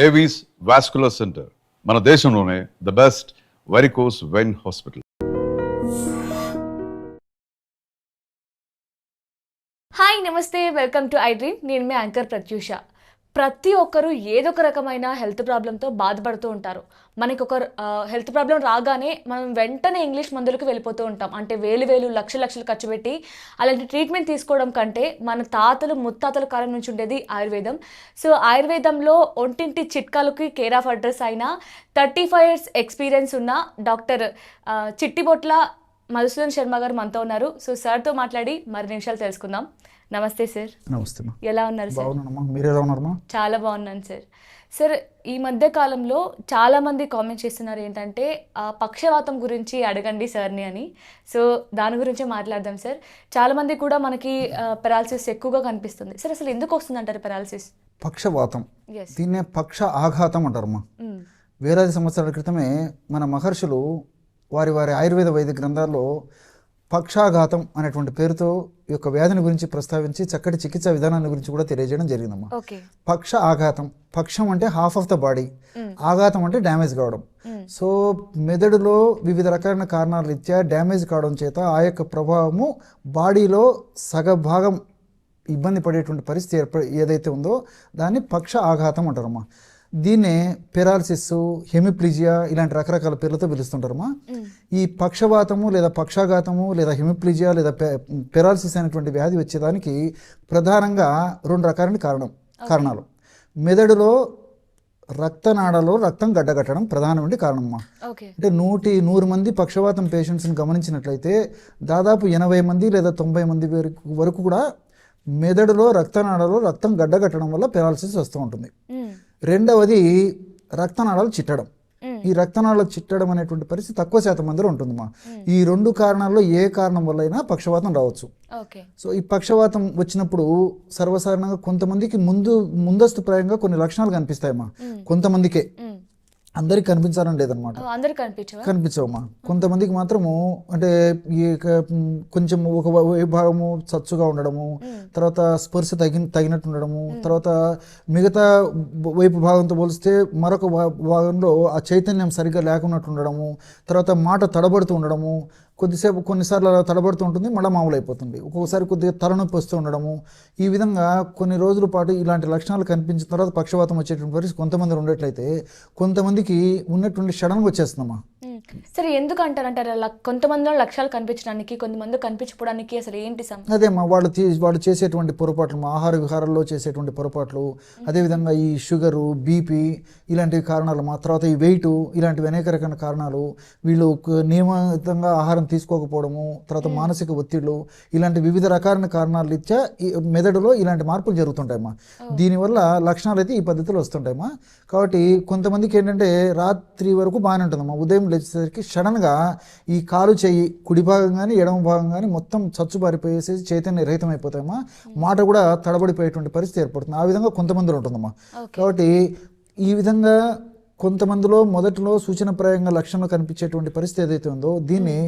Avis vascular centre మన దేశంలోనే the best varicose vein hospital. Hi నమస్తే, వెల్కమ్ టు ఐ డ్రీమ్. నేను మీ anchor Pratyusha. ప్రతి ఒక్కరు ఏదో ఒక రకమైన హెల్త్ ప్రాబ్లంతో బాధపడుతూ ఉంటారు. మనకు ఒక హెల్త్ ప్రాబ్లం రాగానే మనం వెంటనే ఇంగ్లీష్ మందులకు వెళ్ళిపోతూ ఉంటాం. అంటే వేలు లక్షలు ఖర్చు పెట్టి అలాంటి ట్రీట్మెంట్ తీసుకోవడం కంటే మన తాతలు ముత్తాతల కాలం నుంచి ఉండేది ఆయుర్వేదం. సో ఆయుర్వేదంలో ఒంటింటి చిట్కాలకి కేర్ ఆఫ్ అడ్రస్ అయిన 35 years ఎక్స్పీరియన్స్ ఉన్న డాక్టర్ చిట్టిబొట్ల మధుసూదన్ శర్మ గారు మనతో ఉన్నారు. సో సార్తో మాట్లాడి మరి నిమిషాలు తెలుసుకుందాం. నమస్తే సార్. నమస్తే. ఎలా ఉన్నారు సార్? మీరు ఎలా ఉన్నారు? చాలా బాగున్నాను సార్. సార్, ఈ మధ్య కాలంలో చాలామంది కామెంట్ చేస్తున్నారు ఏంటంటే పక్షవాతం గురించి అడగండి సార్ని అని. సో దాని గురించే మాట్లాడదాం సార్. చాలామంది కూడా మనకి పెరాలసిస్ ఎక్కువగా కనిపిస్తుంది. సార్, అసలు ఎందుకు వస్తుంది అంటారు పెరాలసిస్? పక్షవాతం, దీన్నే పక్ష ఆఘాతం అంటారమ్మా. వేలాది సంవత్సరాల క్రితమే మన మహర్షులు వారి ఆయుర్వేద వైద్య గ్రంథాల్లో పక్షాఘాతం అనేటువంటి పేరుతో ఈ యొక్క వ్యాధిని గురించి ప్రస్తావించి చక్కటి చికిత్సా విధానాన్ని గురించి కూడా తెలియజేయడం జరిగిందమ్మా. పక్ష ఆఘాతం, పక్షం అంటే హాఫ్ ఆఫ్ ద బాడీ, ఆఘాతం అంటే డ్యామేజ్ కావడం. సో మెదడులో వివిధ రకాలైన కారణాల రీత్యా డ్యామేజ్ కావడం చేత ఆ యొక్క ప్రభావము బాడీలో సగభాగం ఇబ్బంది పడేటువంటి పరిస్థితి ఏదైతే ఉందో దాన్ని పక్ష ఆఘాతం అంటారమ్మా. దీన్నే పెరాలసిస్, హెమిప్లీజియా ఇలాంటి రకరకాల పేర్లతో పిలుస్తుంటారమ్మా. ఈ పక్షవాతము లేదా పక్షాఘాతము లేదా హెమిప్లీజియా లేదా పెరాలసిస్ అనేటువంటి వ్యాధి వచ్చేదానికి ప్రధానంగా 2 రకాలైన కారణాలు. మెదడులో రక్తనాళాలో రక్తం గడ్డగట్టడం ప్రధానమైన కారణమ్మా. అంటే 100 మంది పక్షవాతం పేషెంట్స్ని గమనించినట్లయితే దాదాపు 80 మంది లేదా 90 మంది వరకు కూడా మెదడులో రక్తనాళాలో రక్తం గడ్డగట్టడం వల్ల పెరాలసిస్ వస్తూ ఉంటుంది. రెండవది రక్తనాళాలు చిట్టడం. ఈ రక్తనాళాలు చిట్టడం అనేటువంటి పరిస్థితి తక్కువ శాతం మందిలో ఉంటుందమ్మా. ఈ 2 కారణాల్లో ఏ కారణం వల్ల అయినా పక్షవాతం రావచ్చు. సో ఈ పక్షవాతం వచ్చినప్పుడు సర్వసాధారణంగా కొంతమందికి ముందస్తు ప్రాయంగా కొన్ని లక్షణాలు కనిపిస్తాయమ్మా. కొంతమందికే, అందరికి కనిపించాలని లేదనమాట. కనిపించవమ్మా. కొంతమందికి మాత్రము అంటే కొంచెం ఒక భాగము చచ్చుగా ఉండడము, తర్వాత స్పర్శ తగినట్టు ఉండడము, తర్వాత మిగతా వైపు భాగంతో పోలిస్తే మరొక భాగంలో ఆ చైతన్యం సరిగ్గా లేకున్నట్టు ఉండడము, తర్వాత మాట తడబడుతూ ఉండడము, కొన్నిసార్లు అలా తడబడుతూ ఉంటుంది, మళ్ళీ మామూలు అయిపోతుంది. ఒక్కొక్కసారి కొద్దిగా తలనొప్పి వస్తూ ఉండడము. ఈ విధంగా కొన్ని రోజుల పాటు ఇలాంటి లక్షణాలు కనిపించిన తర్వాత పక్షవాతం వచ్చేటువంటి పరిస్థితి కొంతమంది ఉండేట్లయితే కొంతమందికి ఉన్నటువంటి సడన్గా వచ్చేస్తుందమ్మా. సరే, ఎందుకు అంటారంటారు అలా? కొంతమందిలో లక్షణాలు కనిపించడానికి, కొంతమంది కనిపించడానికి అసలు ఏంటి? అదేమ్మా, వాళ్ళు చేసేటువంటి పొరపాట్లు, ఆహార విహారాల్లో చేసేటువంటి పొరపాట్లు, అదేవిధంగా ఈ షుగరు, బీపీ ఇలాంటి కారణాలు, తర్వాత ఈ వెయిట్, ఇలాంటివి అనేక రకాల కారణాలు. వీళ్ళు నియమితంగా ఆహారం తీసుకోకపోవడము, తర్వాత మానసిక ఒత్తిళ్లు, ఇలాంటి వివిధ రకాలైన కారణాల రీత్యా మెదడులో ఇలాంటి మార్పులు జరుగుతుంటాయమ్మా. దీనివల్ల లక్షణాలు అయితే ఈ పద్ధతిలో వస్తుంటాయమ్మా. కాబట్టి కొంతమందికి ఏంటంటే రాత్రి వరకు బాగానే ఉంటుందమ్మా, ఉదయం లేచేసరికి సడన్గా ఈ కాలు చెయ్యి కుడి భాగం కానీ ఎడమ భాగం కానీ మొత్తం చచ్చుబారిపోయేసి చైతన్య రహితం అయిపోతాయమ్మా. మాట కూడా తడబడిపోయేటువంటి పరిస్థితి ఏర్పడుతుంది. ఆ విధంగా కొంతమందిలో ఉంటుందమ్మా. కాబట్టి ఈ విధంగా కొంతమందిలో మొదట్లో సూచనప్రాయంగా లక్షణాలు కనిపించేటువంటి పరిస్థితి ఏదైతే ఉందో దీన్ని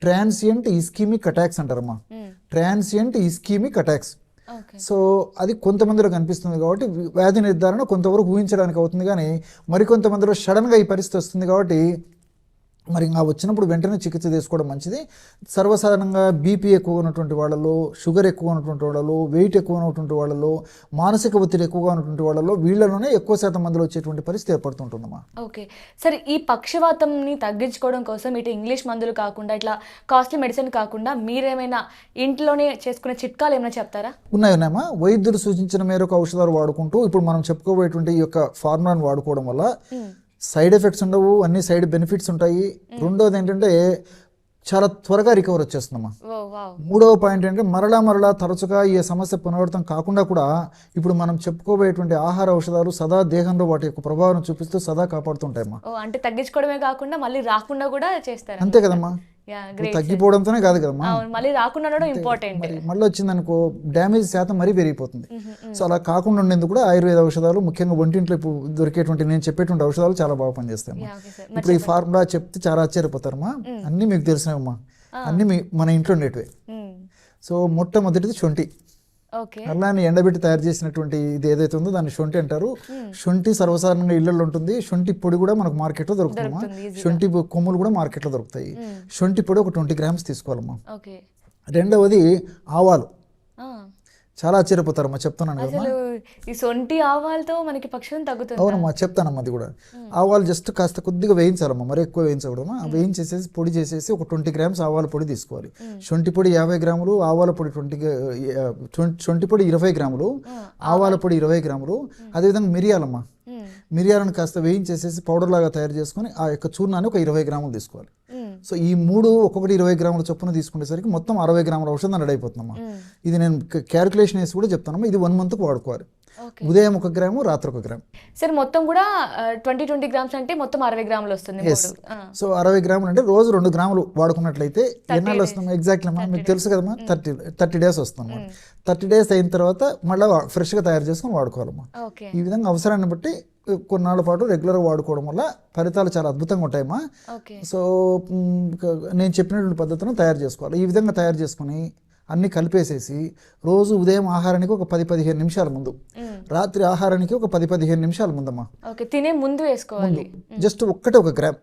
ట్రాన్సియంట్ ఇస్కీమిక్ అటాక్స్ అంటారమ్మా. Transient ischemic attacks. సో అది కొంతమందిలో కనిపిస్తుంది కాబట్టి వ్యాధి నిర్ధారణ కొంతవరకు ఊహించడానికి అవుతుంది. కానీ మరికొంతమందిలో సడన్గా ఈ పరిస్థితి వస్తుంది కాబట్టి మరి ఇంకా వచ్చినప్పుడు వెంటనే చికిత్స తీసుకోవడం మంచిది. సర్వసాధారణంగా బీపీ ఎక్కువ ఉన్నటువంటి వాళ్ళలో, షుగర్ ఎక్కువ ఉన్నటువంటి వాళ్ళలో, వెయిట్ ఎక్కువ ఉన్నటువంటి వాళ్ళలో, మానసిక ఒత్తిడి ఎక్కువగా ఉన్నటువంటి వాళ్ళలో, వీళ్ళలోనే ఎక్కువ శాతం మందిలో వచ్చేటువంటి పరిస్థితి ఏర్పడుతుంటుందమ్మా. ఓకే. సరే, ఈ పక్షవాతంని తగ్గించుకోవడం కోసం ఇటు ఇంగ్లీష్ మందులు కాకుండా, ఇట్లా కాస్ట్లీ మెడిసిన్ కాకుండా మీరేమైనా ఇంట్లోనే చేసుకునే చిట్కాలు ఏమైనా చెప్తారా? ఉన్నాయమ్మా. వైద్యులు సూచించిన మేరకు ఔషధాలు వాడుకుంటూ ఇప్పుడు మనం చెప్పుకోబోయేటువంటి ఈ యొక్క ఫార్ములాను వాడుకోవడం వల్ల సైడ్ ఎఫెక్ట్స్ ఉండవు, అన్ని సైడ్ బెనిఫిట్స్ ఉంటాయి. రెండోది ఏంటంటే చాలా త్వరగా రికవర్ వచ్చేస్తుందమ్మా. 3వ పాయింట్ ఏంటంటే మరలా తరచుగా ఈ సమస్య పునరావృతం కాకుండా కూడా ఇప్పుడు మనం చెప్పుకోబోయేటువంటి ఆహార ఔషధాలు సదా దేహంలో వాటి యొక్క ప్రభావం చూపిస్తూ సదా కాపాడుతుంటాయమ్మా. అంటే తగ్గించుకోవడమే కాకుండా మళ్ళీ రాకుండా కూడా చేస్తారు. అంతే కదమ్మా. తగ్గిపోవడంతోనే కాదు కదమ్మా, మళ్ళీ రాకుండా ఇంపార్టెంట్. మళ్ళీ వచ్చిందనుకో డ్యామేజ్ శాతం మరీ పెరిగిపోతుంది. సో అలా కాకుండా ఉండేందుకు కూడా ఆయుర్వేద ఔషధాలు, ముఖ్యంగా ఒంటింట్లో ఇప్పుడు దొరికేటువంటి నేను చెప్పేటువంటి ఔషధాలు చాలా బాగా పనిచేస్తాయి. ఇప్పుడు ఈ ఫార్ములా చెప్తే చాలా ఆశ్చర్యపోతారమ్మా. అన్ని మీకు తెలిసినవమ్మా, అన్ని మన ఇంట్లో ఉండేటివే. సో మొట్టమొదటిది శొంఠి. ఓకే. అల్లాన్ని ఎండబెట్టి తయారు చేసినటువంటి ఇది ఏదైతే ఉందో దాన్ని శొంఠి అంటారు. శొంఠి సర్వసాధారణంగా ఇళ్లలో ఉంటుంది. శొంఠి పొడి కూడా మనకు మార్కెట్లో దొరుకుతుందమ్మా. శొంఠి కొమ్ములు కూడా మార్కెట్లో దొరుకుతాయి. శొంఠి పొడి ఒక 20 గ్రామ్స్ తీసుకోవాలమ్మా. ఓకే. రెండవది ఆవాలు. ఆ. చాలా ఆశ్చర్యపోతారమ్మా, చెప్తున్నాను కదమ్మా. అసలు ఈ సొంటి ఆవాలతో మనకి పక్షం తగ్గుతుంది. అవునమ్మా, చెప్తానమ్మా. అది కూడా ఆవాలు జస్ట్ కాస్త కొద్దిగా వేయించాలమ్మా, మరి ఎక్కువ వేయించకూడదమ్మా. వేయించేసేసి పొడి చేసేసి ఒక 20 గ్రామ్స్ ఆవాల పొడి తీసుకోవాలి. శొంఠి పొడి 50 గ్రాములు, ఆవాల పొడి శొంఠి పొడి 20 గ్రాములు, ఆవాల పొడి 20 గ్రాములు. అదేవిధంగా మిరియాలమ్మా, మిరియాలను కాస్త వేయించేసేసి పౌడర్ లాగా తయారు చేసుకొని ఆ యొక్క చూర్ణాన్ని ఒక 20 గ్రాములు తీసుకోవాలి. సో ఈ మూడు ఒక్కొక్కటి 20 గ్రాముల చొప్పున తీసుకునేసరికి మొత్తం 60 గ్రాముల ఔషధం రెడీ అయిపోతుందమ్మా. ఇది నేను క్యాలిక్యులేషన్ వేసి కూడా చెప్తానమ్మా. ఇది 1 మంత్కి వాడుకోవాలి. ఉదయం 1 గ్రాము, రాత్రి 1 గ్రాము. సరే, మొత్తం కూడా 20 గ్రామ్స్ అంటే మొత్తం 60 గ్రాములు వస్తుంది. సో 60 గ్రాములు అంటే రోజు 2 గ్రాములు వాడుకున్నట్లయితే ఎన్నాళ్ళు వస్తుంది ఎగ్జాక్ట్లీ అమ్మా? మీకు తెలుసు కదమ్మా, 30 డేస్ వస్తుంది. 30 డేస్ అయిన తర్వాత మళ్ళీ ఫ్రెష్గా తయారు చేసుకొని వాడుకోవాలమ్మా. ఈ విధంగా అవసరాన్ని బట్టి కొన్నాళ్ళ పాటు రెగ్యులర్గా వాడుకోవడం వల్ల ఫలితాలు చాలా అద్భుతంగా ఉంటాయమ్మా. సో నేను చెప్పినటువంటి పద్ధతిని తయారు చేసుకోవాలి. ఈ విధంగా తయారు చేసుకుని అన్నీ కలిపేసేసి రోజు ఉదయం ఆహారానికి ఒక 10-15 నిమిషాల ముందు, రాత్రి ఆహారానికి ఒక 10-15 నిమిషాల ముందమ్మా. తినే ముందు వేసుకోవాలి. జస్ట్ 1 గ్రామ్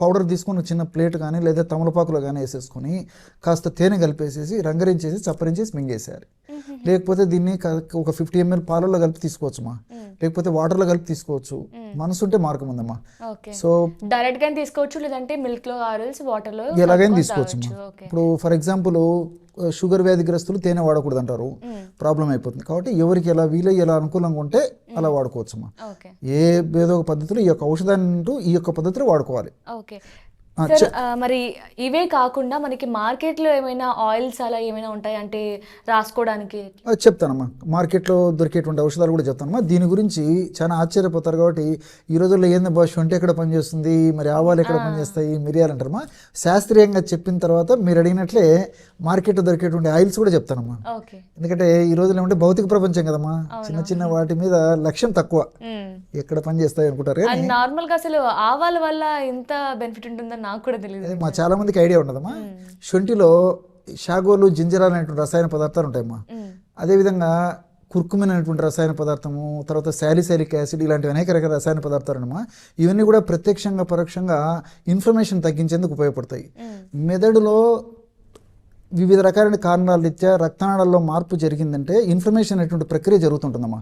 పౌడర్ తీసుకొని చిన్న ప్లేట్ కానీ లేదా తమలపాకులో కానీ వేసేసుకొని కాస్త తేనె కలిపేసేసి రంగరించేసి చప్పరించేసి మింగేసేయాలి. లేకపోతే దీన్ని ఒక 50 ml పాలల్లో కలిపి తీసుకోవచ్చుమా, లేకపోతే వాటర్లో కలిపి తీసుకోవచ్చు. మనసు ఉంటే మార్గం ఉందమ్మా. సో డైరెక్ట్ గా తీసుకోవచ్చు, లేదంటే మిల్క్ లో ఆరల్స్ వాటర్ లో ఎలాగైనా తీసుకోవచ్చు. ఇప్పుడు ఫర్ ఎగ్జాంపుల్ షుగర్ వ్యాధిగ్రస్తులు తేనె వాడకూడదు అంటారు, ప్రాబ్లం అయిపోతుంది. కాబట్టి ఎవరికి ఎలా వీలయ్యి ఎలా అనుకూలంగా ఉంటే అలా వాడుకోవచ్చమ్మా. ఏదో ఒక పద్ధతిలో ఈ యొక్క ఔషధాన్ని ఈ యొక్క పద్ధతిలో వాడుకోవాలి. మరి ఇవే కాకుండా మనకి మార్కెట్లో ఏమైనా ఆయిల్స్ అలా ఏమైనా ఉంటాయి అంటే రాసుకోవడానికి? చెప్తానమ్మా. మార్కెట్లో దొరికేటువంటి ఔషధాలు కూడా చెప్తానమ్మా. దీని గురించి చాలా ఆశ్చర్యపోతారు. కాబట్టి ఈ రోజుల్లో ఏంది బాష్ అంటే ఎక్కడ పనిచేస్తుంది, మరి ఆవాలు ఎక్కడ పనిచేస్తాయి, మిరియాలు అంటారమ్మా. శాస్త్రీయంగా చెప్పిన తర్వాత మీరు అడిగినట్లే మార్కెట్లో దొరికేటువంటి ఆయిల్స్ కూడా చెప్తానమ్మా. ఎందుకంటే ఈ రోజుల్లో ఏమంటే భౌతిక ప్రపంచం కదమ్మా, చిన్న చిన్న వాటి మీద లక్ష్యం తక్కువ, ఎక్కడ పనిచేస్తాయి అనుకుంటారు. నార్మల్ గా అసలు ఆవాల వల్ల ఇంత బెనిఫిట్ ఉంటుందని నాకు కూడా తెలియదు. మా చాలా మందికి ఐడియా ఉండదమ్మా. శొంఠిలో షాగోలు, జింజరాలు అనేటువంటి రసాయన పదార్థాలు ఉంటాయమ్మా. అదేవిధంగా కుర్కుమిన్ అనేటువంటి రసాయన పదార్థము, తర్వాత శాలిసైలిక్ యాసిడ్, ఇలాంటివి అనేక రకాల రసాయన పదార్థాలు అన్నమా. ఇవన్నీ కూడా ప్రత్యక్షంగా పరోక్షంగా ఇన్ఫ్లమేషన్ తగ్గించేందుకు ఉపయోగపడతాయి. మెదడులో వివిధ రకాలైన కారణాల రీత్యా రక్తనాళాల్లో మార్పు జరిగిందంటే ఇన్ఫ్లమేషన్ అనేటువంటి ప్రక్రియ జరుగుతుంటుందమ్మా.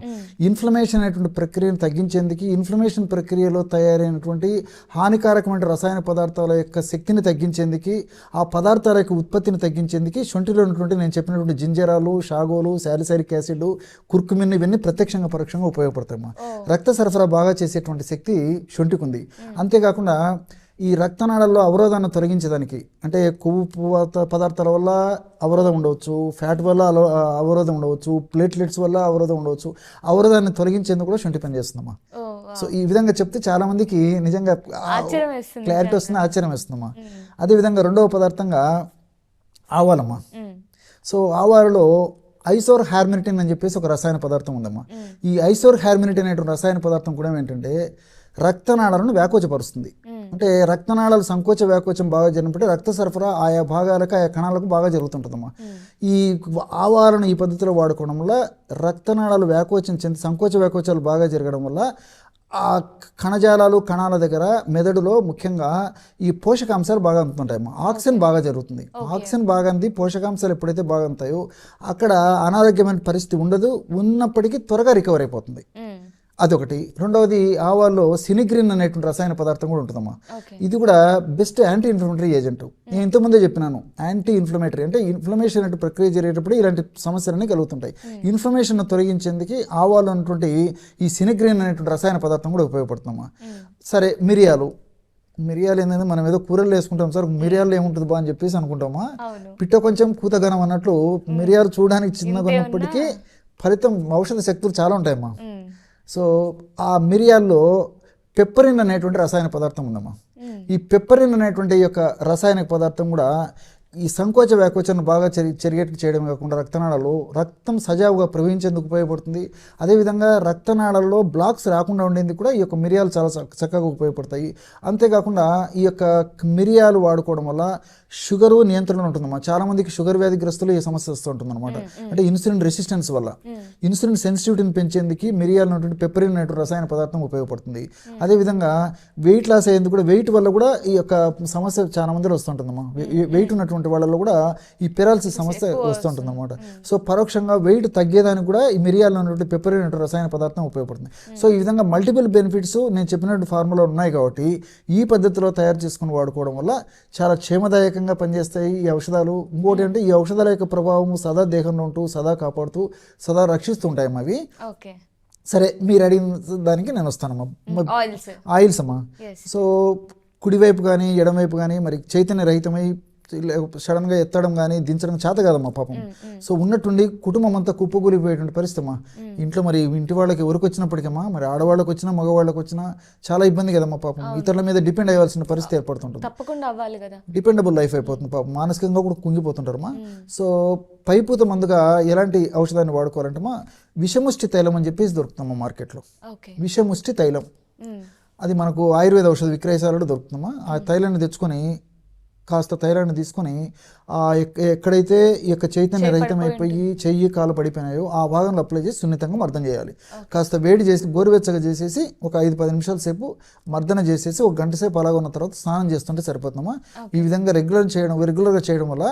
ఇన్ఫ్లమేషన్ అనేటువంటి ప్రక్రియను తగ్గించేందుకు, ఇన్ఫ్లమేషన్ ప్రక్రియలో తయారైనటువంటి హానికారకమైన రసాయన పదార్థాల యొక్క శక్తిని తగ్గించేందుకు, ఆ పదార్థాల యొక్క ఉత్పత్తిని తగ్గించేందుకు శొంఠిలో ఉన్నటువంటి నేను చెప్పినటువంటి జింజరాలు, షాగోలు, శాలిసైలిక్ యాసిడ్, కుర్కుమిన్ ఇవన్నీ ప్రత్యక్షంగా పరోక్షంగా ఉపయోగపడతాయమ్మా. రక్త సరఫరా బాగా చేసేటువంటి శక్తి శొంఠికి ఉంది. అంతేకాకుండా ఈ రక్తనాళాల్లో అవరోధాన్ని తొలగించడానికి, అంటే కొవ్వు పదార్థాల వల్ల అవరోధం ఉండవచ్చు, ఫ్యాట్ వల్ల అవరోధం ఉండవచ్చు, ప్లేట్లెట్స్ వల్ల అవరోధం ఉండవచ్చు. అవరోధాన్ని తొలగించేందుకు కూడా శొంఠి పని చేస్తుందమ్మా. సో ఈ విధంగా చెప్తే చాలా మందికి నిజంగా క్లారిటీ వస్తుంది, ఆశ్చర్యం వేస్తుందమ్మా. అదేవిధంగా రెండవ పదార్థంగా ఆవాలమ్మా. సో ఆవాలలో ఐసోర్ హార్మినిటిన్ అని చెప్పేసి ఒక రసాయన పదార్థం ఉందమ్మా. ఈ ఐసోర్ హార్మినిటిన్ అనేటువంటి రసాయన పదార్థం కూడా ఏంటంటే రక్తనాళాలను వ్యాకోచపరుస్తుంది. అంటే రక్తనాళాలు సంకోచ వ్యాకోచం బాగా జరిగినప్పుడు రక్త సరఫరా ఆయా భాగాలకు, ఆయా కణాలకు బాగా జరుగుతుంటుందమ్మా. ఈ ఆవాలను ఈ పద్ధతిలో వాడుకోవడం వల్ల రక్తనాళాలు వ్యాకోచం చెంది సంకోచ వ్యాకోచాలు బాగా జరగడం వల్ల ఆ కణజాలాలు, కణాల దగ్గర మెదడులో ముఖ్యంగా ఈ పోషకాంశాలు బాగా అందుతుంటాయమ్మా. ఆక్సిజన్ బాగా జరుగుతుంది. ఆక్సిజన్ బాగా అంది, పోషకాంశాలు ఎప్పుడైతే బాగా అందుతాయో అక్కడ అనారోగ్యమైన పరిస్థితి ఉండదు, ఉన్నప్పటికీ త్వరగా రికవర్ అయిపోతుంది. అదొకటి. రెండవది ఆవాల్లో సినిగ్రిన్ అనేటువంటి రసాయన పదార్థం కూడా ఉంటుందమ్మా. ఇది కూడా బెస్ట్ యాంటీ ఇన్ఫ్లమేటరీ ఏజెంట్. నేను ఇంతకుముందే చెప్పినాను, యాంటీ ఇన్ఫ్లమేటరీ అంటే ఇన్ఫ్లమేషన్ అనే ప్రక్రియ జరిగేటప్పుడు ఇలాంటి సమస్యలన్నీ కలుగుతుంటాయి. ఇన్ఫ్లమేషన్ తొలగించేందుకు ఆవాలు అన్నటువంటి ఈ సినిగ్రిన్ అనేటువంటి రసాయన పదార్థం కూడా ఉపయోగపడుతుందమ్మా. సరే, మిరియాలు ఏంటంటే మనం ఏదో కూరలు వేసుకుంటాం సార్, మిరియాలు ఏముంటుంది బా అని చెప్పేసి అనుకుంటామా. పిట్ట కొంచెం కూతగనం అన్నట్లు మిరియాలు చూడడానికి చిన్నగా ఉన్నప్పటికీ ఫలితం ఔషధ శక్తులు చాలా ఉంటాయమ్మా. సో ఆ మిరియాల్లో పెప్పరిన్ అనేటువంటి రసాయన పదార్థం ఉందమ్మా. ఈ పెప్పరిన్ అనేటువంటి యొక్క రసాయనిక పదార్థం కూడా ఈ సంకోచ వ్యాకోచాన్ని బాగా చెరిగేట్లు చేయడం కాకుండా రక్తనాళాల్లో రక్తం సజావుగా ప్రవహించేందుకు ఉపయోగపడుతుంది. అదేవిధంగా రక్తనాళాల్లో బ్లాక్స్ రాకుండా ఉండేందుకు కూడా ఈ యొక్క మిరియాలు చాలా చక్కగా ఉపయోగపడతాయి. అంతేకాకుండా ఈ యొక్క మిరియాలు వాడుకోవడం వల్ల షుగరు నియంత్రణ ఉంటుందన్నమాట. చాలామందికి షుగర్ వ్యాధిగ్రస్తులు ఈ సమస్య వస్తూ ఉంటుంది అనమాట. అంటే ఇన్సులిన్ రెసిస్టెన్స్ వల్ల ఇన్సులిన్ సెన్సిటివిటీని పెంచేందుకు మిరియాలు ఉన్నటువంటి పెప్పరిన్ అనేటువంటి రసాయన పదార్థం ఉపయోగపడుతుంది. అదేవిధంగా వెయిట్ లాస్ అయ్యేందుకు కూడా వెయిట్ వల్ల కూడా ఈ యొక్క సమస్య చాలా మందిలో వస్తుంటుందమ్మా. వెయిట్ ఉన్నటువంటి వాళ్ళలో కూడా ఈ పెరాలసిస్ సమస్య వస్తుంటుంది అనమాట. సో పరోక్షంగా వెయిట్ తగ్గేదానికి కూడా ఈ మిరియాలు ఉన్నటువంటి పెప్పరిన్ అనేటువంటి రసాయన పదార్థం ఉపయోగపడుతుంది. సో ఈ విధంగా మల్టిపుల్ బెనిఫిట్స్ నేను చెప్పినట్టు ఫార్ములా ఉన్నాయి కాబట్టి ఈ పద్ధతిలో తయారు చేసుకుని వాడుకోవడం వల్ల చాలా క్షేమదాయకంగా పనిచేస్తాయి ఈ ఔషధాలు. ఇంకోటి అంటే ఈ ఔషధాల యొక్క ప్రభావం సదా దేహంలో ఉంటూ సదా కాపాడుతూ సదా రక్షిస్తూ ఉంటాయి అవి. ఓకే, సరే, మీరు అడిగిన దానికి నేను వస్తానమ్మా. ఆయిల్స్ అమ్మా. సో కుడివైపు కానీ ఎడమవైపు కానీ మరి చైతన్య రహితమై సడన్గా ఎత్తడం కానీ దించడం చేత కాదమ్మా పాపం. సో ఉన్నట్టుండి కుటుంబం అంతా కుప్పకూలిపోయేటువంటి పరిస్థితి అమ్మా. ఇంట్లో మరి ఇంటి వాళ్ళకి ఎవరికి వచ్చినప్పటికమ్మా, మరి ఆడవాళ్ళకి వచ్చినా మగవాళ్ళకి వచ్చినా చాలా ఇబ్బంది కదమ్మా పాపం. ఇతరుల మీద డిపెండ్ అయ్యాల్సిన పరిస్థితి ఏర్పడుతుంటుంది. తప్పకుండా అవ్వాలి కదా, డిపెండబుల్ లైఫ్ అయిపోతుంది పాపం. మానసికంగా కూడా కుంగిపోతుంటారమ్మా. సో పైపూత మందుగా ఎలాంటి ఔషధాన్ని వాడుకోవాలంటమ్మా, విషముష్టి తైలం అని చెప్పేసి దొరుకుతుందమ్మా మార్కెట్లో. విషముష్టి తైలం అది మనకు ఆయుర్వేద ఔషధ విక్రయశాలలో దొరుకుతుందమ్మా. ఆ తైలాన్ని తెచ్చుకొని కాస్త తైలాన్ని తీసుకొని ఎక్కడైతే ఈ యొక్క చైతన్య రహితం అయిపోయి చెయ్యి కాలు పడిపోయినాయో ఆ భాగంలో అప్లై చేసి సున్నితంగా మర్దన చేయాలి. కాస్త వేడి చేసి గోరువెచ్చగా చేసేసి ఒక 5-10 నిమిషాల సేపు మర్దన చేసేసి 1 గంట సేపు అలాగ ఉన్న తర్వాత స్నానం చేస్తుంటే సరిపోతుందమ్మా. ఈ విధంగా రెగ్యులర్గా చేయడం వల్ల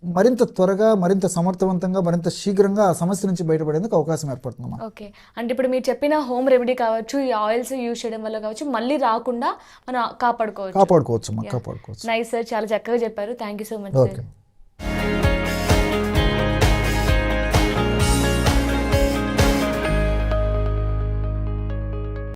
మరింత త్వరగా, మరింత సమర్థవంతంగా, మరింత శీఘ్రంగా ఆ సమస్య నుంచి బయటపడేందుకు అవకాశం ఏర్పడుతుందమ్మా. ఓకే, అంటే ఇప్పుడు మీరు చెప్పిన హోమ్ రెమెడీ కావచ్చు, ఈ ఆయిల్స్ యూజ్ చేయడం వల్ల కావచ్చు, మళ్ళీ రాకుండా మనం కాపాడుకోవచ్చు. కాపాడుకోవచ్చు. నైస్ సార్, చాలా చక్కగా చెప్పారు. Thank you so much sir.